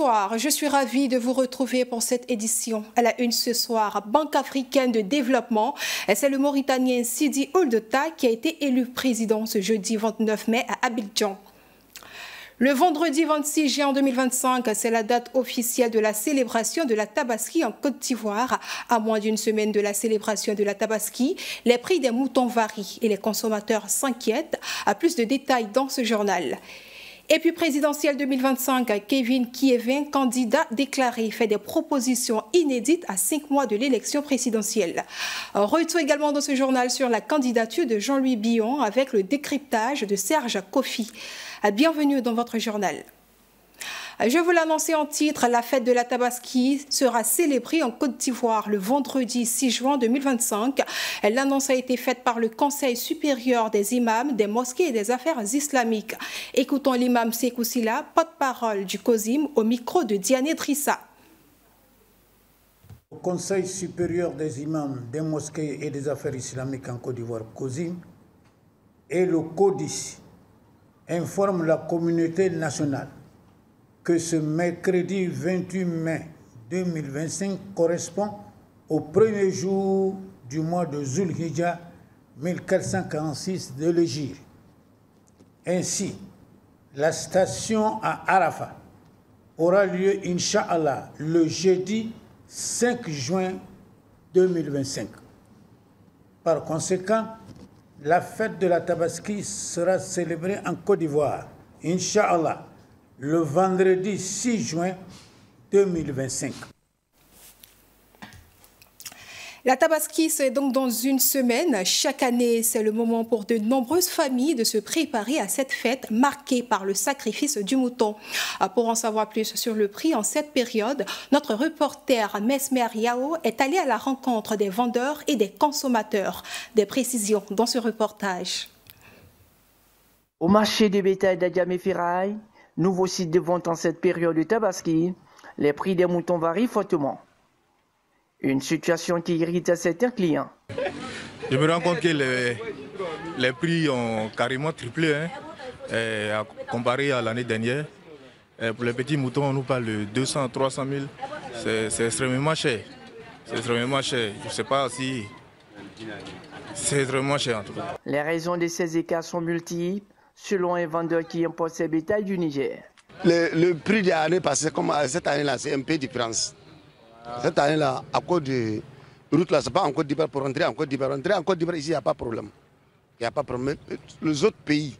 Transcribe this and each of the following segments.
Bonsoir, je suis ravie de vous retrouver pour cette édition. À la une ce soir, Banque africaine de développement, c'est le Mauritanien Sidi Ould Tah qui a été élu président ce jeudi 29 mai à Abidjan. Le vendredi 26 juin 2025, c'est la date officielle de la célébration de la Tabaski en Côte d'Ivoire. À moins d'une semaine de la célébration de la Tabaski, les prix des moutons varient et les consommateurs s'inquiètent. À plus de détails dans ce journal. Et puis présidentielle 2025, Kevin Kievin, candidat déclaré, fait des propositions inédites à 5 mois de l'élection présidentielle. Retour également dans ce journal sur la candidature de Jean-Louis Billon avec le décryptage de Serge Kofi. Bienvenue dans votre journal. Je vous l'annonçais en titre, la fête de la Tabaski sera célébrée en Côte d'Ivoire le vendredi 6 juin 2025. L'annonce a été faite par le Conseil supérieur des imams, des mosquées et des affaires islamiques. Écoutons l'imam Sekou Silla, porte-parole du COSIM, au micro de Diane Drissa. Le Conseil supérieur des imams, des mosquées et des affaires islamiques en Côte d'Ivoire, COSIM, et le CODIS informent la communauté nationale que ce mercredi 28 mai 2025 correspond au premier jour du mois de Zulhijjah 1446 de l'Hégire. Ainsi, la station à Arafat aura lieu, Inch'Allah, le jeudi 5 juin 2025. Par conséquent, la fête de la Tabaski sera célébrée en Côte d'Ivoire, Inch'Allah, le vendredi 6 juin 2025. La Tabaski, c'est donc dans une semaine. Chaque année, c'est le moment pour de nombreuses familles de se préparer à cette fête marquée par le sacrifice du mouton. Pour en savoir plus sur le prix en cette période, notre reporter Mesmer Yao est allé à la rencontre des vendeurs et des consommateurs. Des précisions dans ce reportage. Au marché de bétail d'Adjamé Ferraille, nouveau site de vente en cette période de Tabaski, les prix des moutons varient fortement. Une situation qui irrite certains clients. Je me rends compte que les prix ont carrément triplé comparé à l'année dernière. Pour les petits moutons, on nous parle de 200 300 000. C'est extrêmement cher. C'est extrêmement cher. Je ne sais pas si c'est extrêmement cher en tout cas. Les raisons de ces écarts sont multiples, selon un vendeur qui importe ses bétails du Niger. Le prix de l'année passée, comme cette année-là, c'est un peu différent. Cette année-là, à cause de route là, c'est pas en Côte d'Ivoire pour rentrer en Côte d'Ivoire. Rentrer en Côte d'Ivoire ici, il n'y a pas de problème. Il n'y a pas de problème. Les autres pays,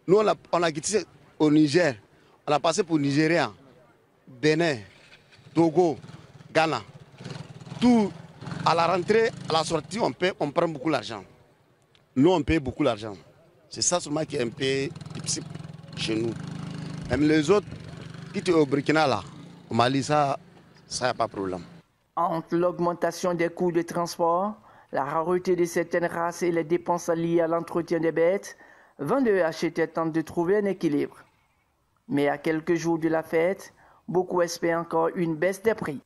nous on a quitté au Niger, on a passé pour Nigeria, Bénin, Togo, Ghana. Tout à la rentrée, à la sortie, on prend beaucoup d'argent. Nous on paye beaucoup d'argent. C'est ça seulement qui est un peu difficile chez nous. Même les autres qui étaient au Burkina là, au Mali, ça n'y a pas de problème. Entre l'augmentation des coûts de transport, la rareté de certaines races et les dépenses liées à l'entretien des bêtes, vendeurs et acheteurs tentent de trouver un équilibre. Mais à quelques jours de la fête, beaucoup espèrent encore une baisse des prix.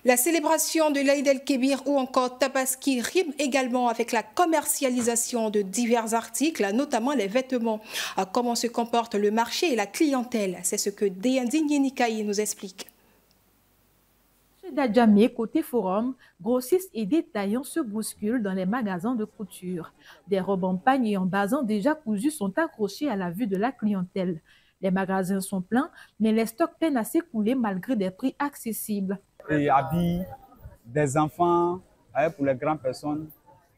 La célébration de l'Aïd el-Kébir ou encore Tabaski rime également avec la commercialisation de divers articles, notamment les vêtements. Comment se comporte le marché et la clientèle? C'est ce que Déandine Nikaï nous explique. Chez Dadjamé, côté forum, grossistes et détaillants se bousculent dans les magasins de couture. Des robes en pagne et en basan déjà cousus sont accrochés à la vue de la clientèle. Les magasins sont pleins, mais les stocks peinent à s'écouler malgré des prix accessibles. Et habits des enfants, pour les grandes personnes,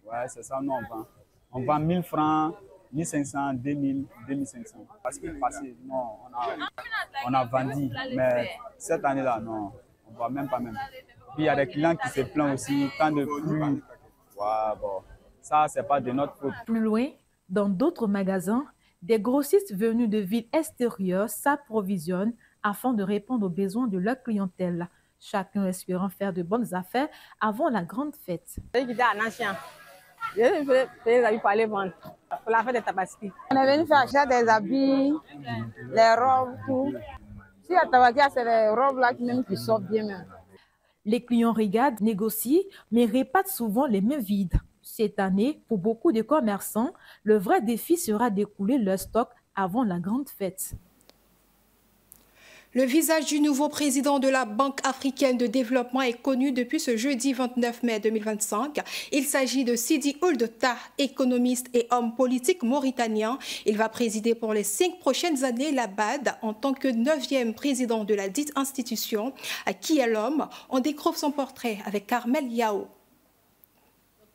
ouais, c'est ça, nous on vend. On vend 1000 francs, 1500, 2000, 2500. Parce que passé, non, on a vendu, mais cette année-là, non, on ne voit même pas même. Puis il y a des clients qui se plaignent aussi, tant de pluie. Ouais, bon, ça, c'est pas de notre faute. Plus loin, dans d'autres magasins, des grossistes venus de villes extérieures s'approvisionnent afin de répondre aux besoins de leur clientèle. Chacun espérant faire de bonnes affaires avant la grande fête. Je fais des habits pour aller vendre pour la fête de Tabaski. On est venu faire acheter des habits, les robes, tout. Si à Tabaski, c'est les robes là qui sortent bien même. Les clients regardent, négocient, mais repartent souvent les mains vides. Cette année, pour beaucoup de commerçants, le vrai défi sera d'écouler leur stock avant la grande fête. Le visage du nouveau président de la Banque africaine de développement est connu depuis ce jeudi 29 mai 2025. Il s'agit de Sidi Ould Tah, économiste et homme politique mauritanien. Il va présider pour les 5 prochaines années la BAD en tant que 9e président de la dite institution. Qui est l'homme? On découvre son portrait avec Carmel Yao.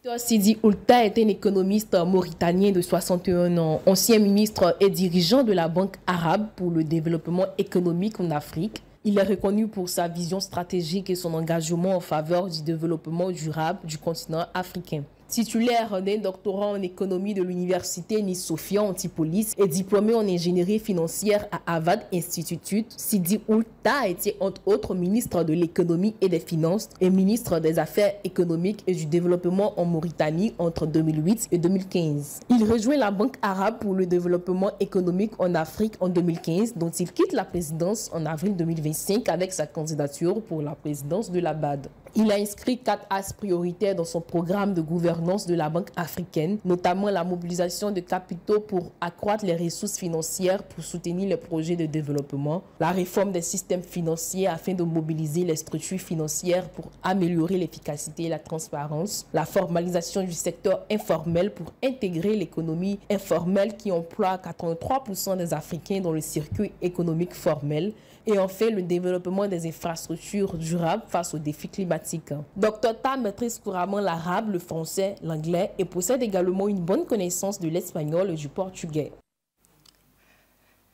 Dr Sidi Ould Tah est un économiste mauritanien de 61 ans, ancien ministre et dirigeant de la Banque arabe pour le développement économique en Afrique. Il est reconnu pour sa vision stratégique et son engagement en faveur du développement durable du continent africain. Titulaire d'un doctorat en économie de l'université Nice-Sophia Antipolis et diplômé en ingénierie financière à Harvard Institute, Sidi Ould Tah a été entre autres ministre de l'économie et des finances et ministre des affaires économiques et du développement en Mauritanie entre 2008 et 2015. Il rejoint la Banque arabe pour le développement économique en Afrique en 2015, dont il quitte la présidence en avril 2025 avec sa candidature pour la présidence de la BAD. Il a inscrit 4 axes prioritaires dans son programme de gouvernance de la Banque africaine, notamment la mobilisation de capitaux pour accroître les ressources financières pour soutenir les projets de développement, la réforme des systèmes financiers afin de mobiliser les structures financières pour améliorer l'efficacité et la transparence, la formalisation du secteur informel pour intégrer l'économie informelle qui emploie 83% des Africains dans le circuit économique formel, et enfin le développement des infrastructures durables face aux défis climatiques. Dr Tah maîtrise couramment l'arabe, le français, l'anglais et possède également une bonne connaissance de l'espagnol et du portugais.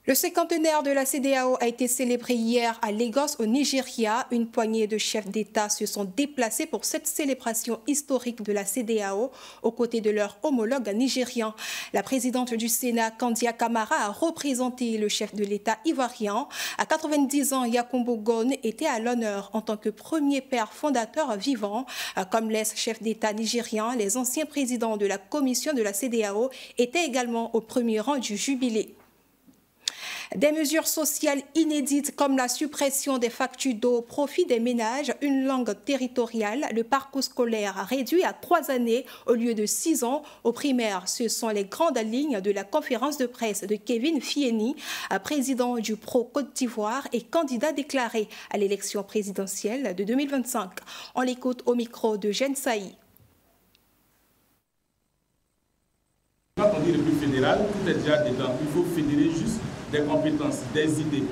Le cinquantenaire de la CEDEAO a été célébré hier à Lagos, au Nigeria. Une poignée de chefs d'État se sont déplacés pour cette célébration historique de la CEDEAO aux côtés de leurs homologues nigérians. La présidente du Sénat, Kandia Camara, a représenté le chef de l'État ivoirien. À 90 ans, Yakumbo Gowon était à l'honneur en tant que premier père fondateur vivant. Comme l'ex-chef d'État nigérien, les anciens présidents de la commission de la CEDEAO étaient également au premier rang du jubilé. Des mesures sociales inédites comme la suppression des factures d'eau au profit des ménages, une langue territoriale, le parcours scolaire réduit à 3 années au lieu de 6 ans au primaire. Ce sont les grandes lignes de la conférence de presse de Kevin Fieni, président du Pro Côte d'Ivoire et candidat déclaré à l'élection présidentielle de 2025. On l'écoute au micro de Jeanne Saï. Quand on dit le plus fédéral, tout est déjà dedans. Il faut fédérer juste des compétences, des idées.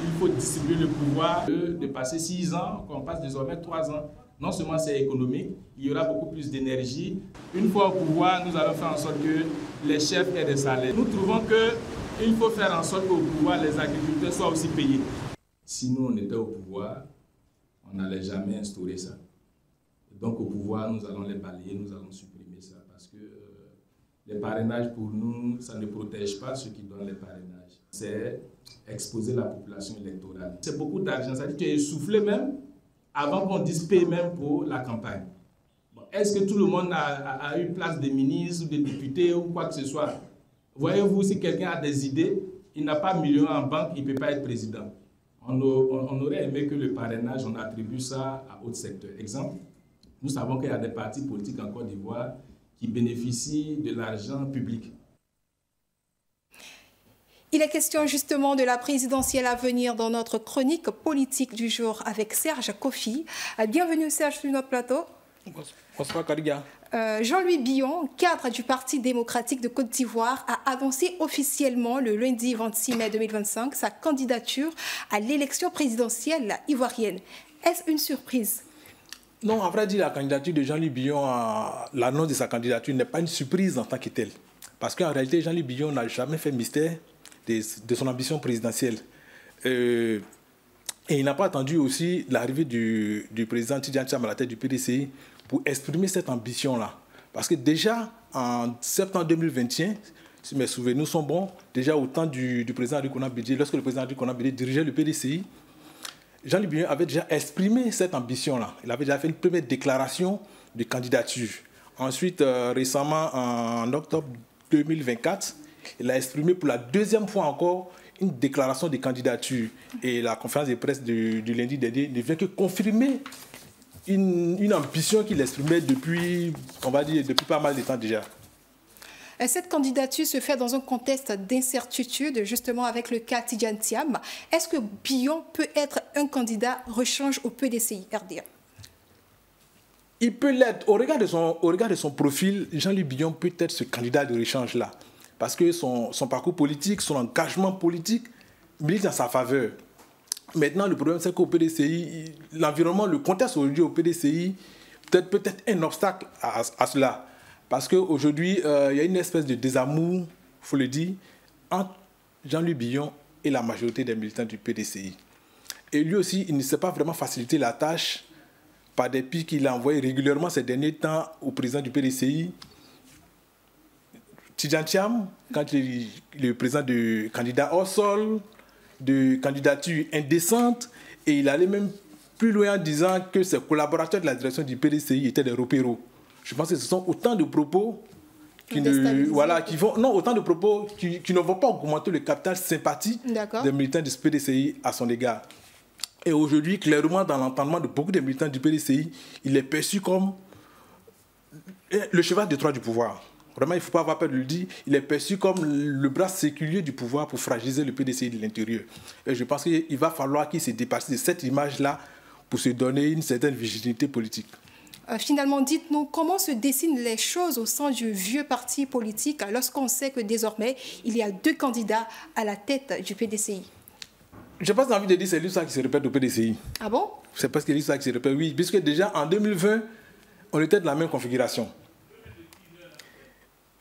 Il faut distribuer le pouvoir de passer 6 ans, qu'on passe désormais 3 ans. Non seulement c'est économique, il y aura beaucoup plus d'énergie. Une fois au pouvoir, nous allons faire en sorte que les chefs aient des salaires. Nous trouvons qu'il faut faire en sorte qu'au pouvoir, les agriculteurs soient aussi payés. Si nous, on était au pouvoir, on n'allait jamais instaurer ça. Donc au pouvoir, nous allons les balayer, nous allons supprimer ça. Parce que les parrainages, pour nous, ça ne protège pas ceux qui donnent les parrainages. C'est exposer la population électorale. C'est beaucoup d'argent, ça veut dire que tu es essoufflé même avant qu'on dise paye même pour la campagne. Bon, est-ce que tout le monde a eu place de ministres ou de députés ou quoi que ce soit? Voyez-vous, si quelqu'un a des idées, il n'a pas 1 million en banque, il ne peut pas être président. On aurait aimé que le parrainage, on attribue ça à autre secteur. Exemple, nous savons qu'il y a des partis politiques en Côte d'Ivoire qui bénéficient de l'argent public. Il est question justement de la présidentielle à venir dans notre chronique politique du jour avec Serge Kofi. Bienvenue Serge sur notre plateau. Bonsoir Kariga. Jean-Louis Billon, cadre du Parti démocratique de Côte d'Ivoire, a annoncé officiellement le lundi 26 mai 2025 sa candidature à l'élection présidentielle ivoirienne. Est-ce une surprise? Non, à vrai dire, la candidature de Jean-Louis Billon, l'annonce de sa candidature n'est pas une surprise en tant que telle. Parce qu'en réalité, Jean-Louis Billon n'a jamais fait mystère de son ambition présidentielle. Et il n'a pas attendu aussi l'arrivée du président Tidjane Tcham à la tête du PDCI pour exprimer cette ambition-là. Parce que déjà, en septembre 2021, si mes souvenirs sont bons, déjà au temps du président Rikonan Bédié, lorsque le président Rikonan Bédié dirigeait le PDCI, Jean-Louis Billon avait déjà exprimé cette ambition-là. Il avait déjà fait une première déclaration de candidature. Ensuite, récemment, en octobre 2024, il a exprimé pour la 2e fois encore une déclaration de candidature. Et la conférence de presse du lundi dernier ne vient que confirmer une ambition qu'il exprimait depuis, on va dire, depuis pas mal de temps déjà. Cette candidature se fait dans un contexte d'incertitude, justement avec le cas Tidjane Thiam. Est-ce que Billon peut être un candidat rechange au PDCI, RDA? Il peut l'être. Au regard de son profil, Jean-Louis Billon peut être ce candidat de rechange-là. Parce que son parcours politique, son engagement politique milite en sa faveur. Maintenant, le problème, c'est qu'au PDCI, l'environnement, le contexte aujourd'hui au PDCI peut être un obstacle à cela. Parce qu'aujourd'hui, il y a une espèce de désamour, il faut le dire, entre Jean-Louis Billon et la majorité des militants du PDCI. Et lui aussi, il ne s'est pas vraiment facilité la tâche par des pics qu'il a envoyés régulièrement ces derniers temps au président du PDCI. Tidjane Thiam, quand il est le président de candidat hors sol, de candidature indécente, et il allait même plus loin en disant que ses collaborateurs de la direction du PDCI étaient des repéros. Je pense que ce sont autant de propos qui ne vont pas augmenter le capital sympathie des militants du PDCI à son égard. Et aujourd'hui, clairement, dans l'entendement de beaucoup de militants du PDCI, il est perçu comme le cheval de Troie du pouvoir. Vraiment, il ne faut pas avoir peur de le dire. Il est perçu comme le bras séculier du pouvoir pour fragiliser le PDCI de l'intérieur. Et je pense qu'il va falloir qu'il se dépasse de cette image-là pour se donner une certaine virginité politique. Finalement, dites-nous comment se dessinent les choses au sein du vieux parti politique lorsqu'on sait que désormais, il y a 2 candidats à la tête du PDCI. Je n'ai pas envie de dire que c'est l'histoire qui se répète au PDCI. Ah bon? C'est parce que l'histoire qui se répète, oui. Puisque déjà en 2020, on était de la même configuration.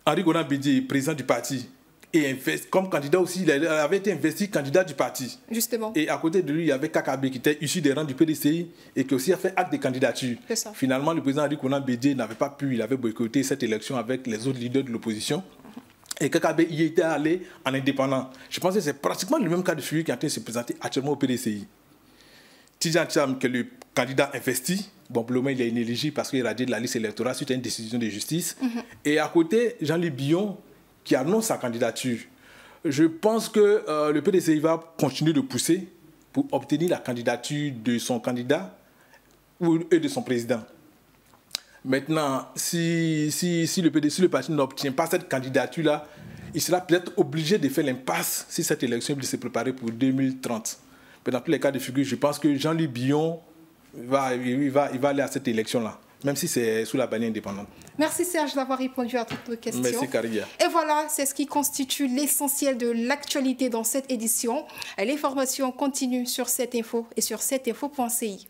Henri Konan Bédié, président du parti, et comme candidat aussi, il avait été investi candidat du parti. Justement. Et à côté de lui, il y avait Kakabe qui était issu des rangs du PDCI et qui aussi a fait acte de candidature. Finalement, le président Henri Konan Bédié n'avait pas pu, il avait boycotté cette élection avec les autres leaders de l'opposition. Et Kakabe y était allé en indépendant. Je pense que c'est pratiquement le même cas de figure qui est en train de se présenter actuellement au PDCI. Tidjane Thiam, qui est le candidat investi, bon, pour le moment, il est inéligible parce qu'il est radié de la liste électorale suite à une décision de justice. Et à côté, Jean-Louis Billon, qui annonce sa candidature. Je pense que le PDCI va continuer de pousser pour obtenir la candidature de son candidat et de son président. Maintenant, si le parti n'obtient pas cette candidature-là, il sera peut-être obligé de faire l'impasse si cette élection est se préparer pour 2030. Mais dans tous les cas de figure, je pense que Jean-Louis Billon va aller à cette élection-là, même si c'est sous la bannière indépendante. Merci Serge d'avoir répondu à toutes nos questions. Merci Karia. Et voilà, c'est ce qui constitue l'essentiel de l'actualité dans cette édition. L'information continue sur cette info et sur cetteinfo.ci.